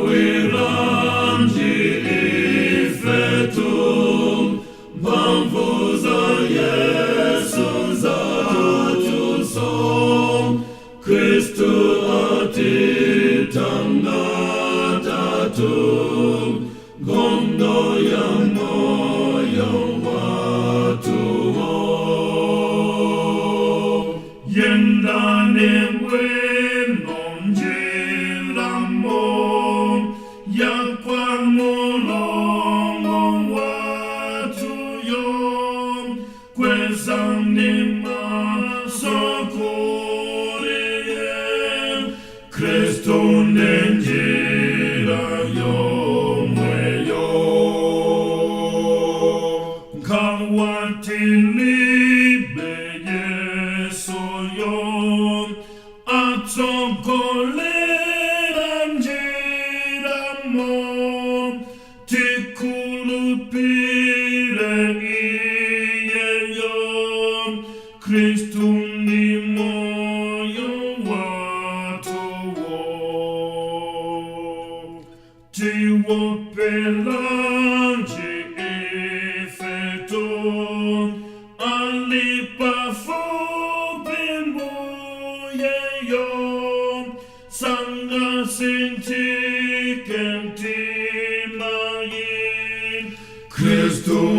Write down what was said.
Titawiran jifetum bambuza Yesu zatusom Christu atitamnatatum gondo ya moyo watuo yendane mwenom jilamom yakwan mulong watuyom kwezang nima sokuriem Kristo nenjira yomweyo kawatili beyesoyom atsokoleram jiramom tikulupire iyeyom Kristum ni moyo watuo tiwopelanji ifetum alipafubimuyeyom sanga sintikem timayin Kristum